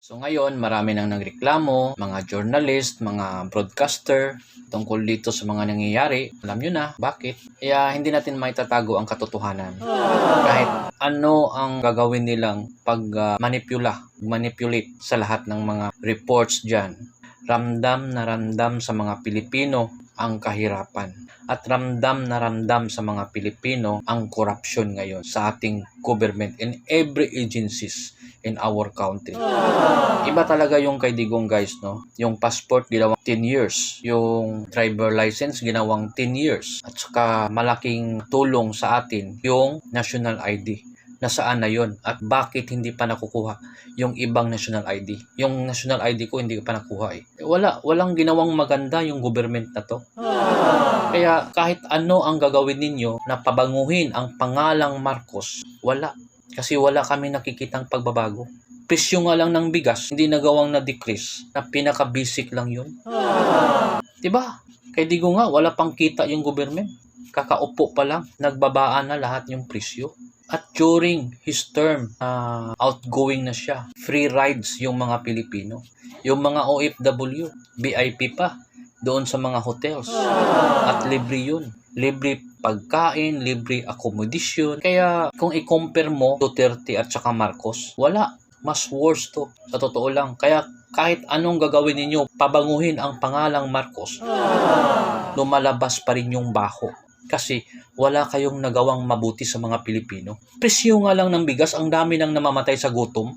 So ngayon, marami nang nagreklamo, mga journalist, mga broadcaster, tungkol dito sa mga nangyayari. Alam nyo na, bakit? Kaya hindi natin maitatago ang katotohanan. Kahit ano ang gagawin nilang manipulate sa lahat ng mga reports dyan. Ramdam na ramdam sa mga Pilipino ang kahirapan. At ramdam na ramdam sa mga Pilipino ang corruption ngayon sa ating government and every agencies in our country. Iba talaga yung kay Digong, guys, no? Yung passport ginawang 10 years, yung driver license ginawang 10 years, at saka malaking tulong sa atin yung national ID. Nasaan na yon at bakit hindi pa nakukuha yung ibang national ID? Yung national ID ko hindi pa nakuha eh. Walang ginawang maganda yung government na to. Kaya kahit ano ang gagawin ninyo na pabanguhin ang pangalang Marcos, wala. Kasi wala kami nakikitang pagbabago. Presyo nga lang ng bigas, hindi nagawang na-decrease, na pinaka-basic lang yun. Diba? Kay Digo nga, wala pang kita yung government. Kakaupo pa lang, nagbabaan na lahat yung presyo. At during his term, outgoing na siya. Free rides yung mga Pilipino. Yung mga OFW, VIP pa, doon sa mga hotels. At libre yun. Libre pagkain, libre accommodation. Kaya kung i-compare mo Duterte at saka Marcos, wala. Mas worse to. Sa totoo lang. Kaya kahit anong gagawin ninyo, pabanguhin ang pangalang Marcos, lumalabas pa rin yung baho. Kasi wala kayong nagawang mabuti sa mga Pilipino. Presyo nga lang ng bigas, ang dami nang namamatay sa gutom.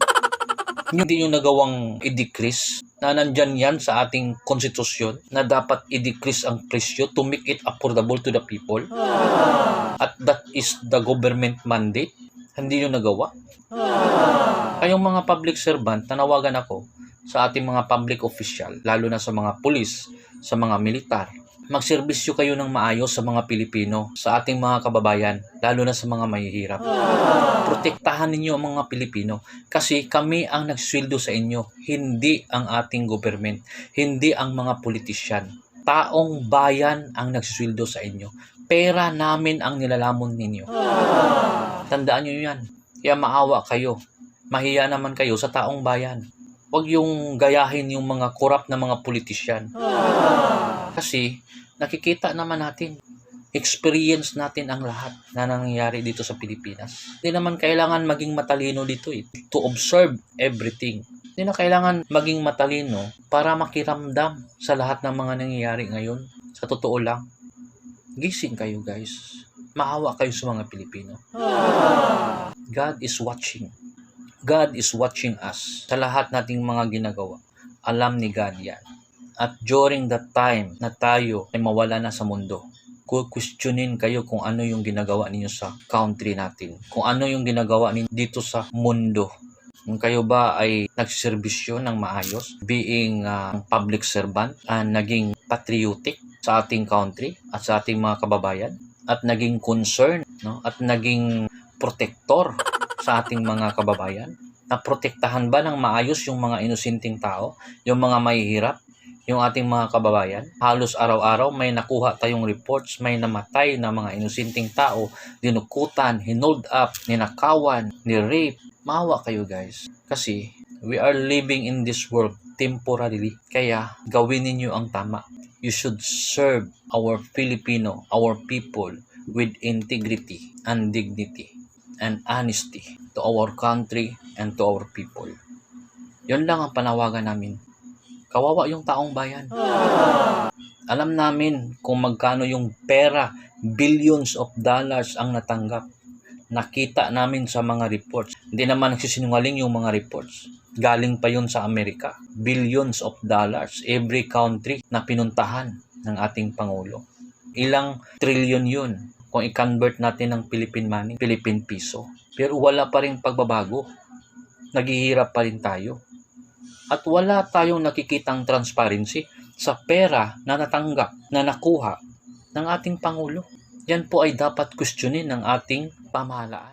Hindi yung nagawang i-decrease, na nandyan yan sa ating konstitusyon, na dapat i-decrease ang presyo to make it affordable to the people. At that is the government mandate. Hindi yung nagawa. Kayong mga public servant, nanawagan ako sa ating mga public official, lalo na sa mga pulis, sa mga militar, magserbisyo kayo ng maayos sa mga Pilipino, sa ating mga kababayan, lalo na sa mga mahihirap. Protektahan ninyo ang mga Pilipino kasi kami ang nagsweldo sa inyo, hindi ang ating government, hindi ang mga politisyan. Taong bayan ang nagsweldo sa inyo. Pera namin ang nilalamon ninyo. Tandaan nyo yan. Kaya maawa kayo. Mahiya naman kayo sa taong bayan. Huwag yung gayahin yung mga korap na mga politisyan. Kasi nakikita naman natin, experience natin ang lahat na nangyayari dito sa Pilipinas. Hindi naman kailangan maging matalino dito to observe everything. Hindi na kailangan maging matalino para makiramdam sa lahat ng mga nangyayari ngayon. Sa totoo lang, gising kayo, guys. Maawa kayo sa mga Pilipino. God is watching. God is watching us sa lahat nating mga ginagawa. Alam ni God yan. At during that time na tayo ay mawala na sa mundo, questionin kayo kung ano yung ginagawa ninyo sa country natin. Kung ano yung ginagawa ninyo dito sa mundo. Kung kayo ba ay nagsiservisyo ng maayos, being public servant, naging patriotic sa ating country at sa ating mga kababayan, at naging concern, no? At naging protector sa ating mga kababayan. Naprotektahan ba ng maayos yung mga inosenteng tao, yung mga mahihirap, yung ating mga kababayan? Halos araw-araw may nakuha tayong reports, may namatay na mga inosenteng tao, dinukutan, hinold up, ninakawan, ni-rape. Maawa kayo, guys. Kasi we are living in this world temporarily. Kaya gawin ninyo ang tama. You should serve our Filipino, our people with integrity and dignity and honesty to our country and to our people. Yun lang ang panawagan namin. Kawawa yung taong bayan. Alam namin kung magkano yung pera, billions of dollars ang natanggap. Nakita namin sa mga reports. Hindi naman nagsisinungaling yung mga reports. Galing pa yun sa Amerika. Billions of dollars every country na pinuntahan ng ating Pangulo. Ilang trillion yun kung i-convert natin ng Philippine money, Philippine piso. Pero wala pa rin pagbabago. Naghihirap pa rin tayo. At wala tayong nakikitang transparency sa pera na natanggap, na nakuha ng ating Pangulo. Yan po ay dapat questionin ng ating pamahalaan.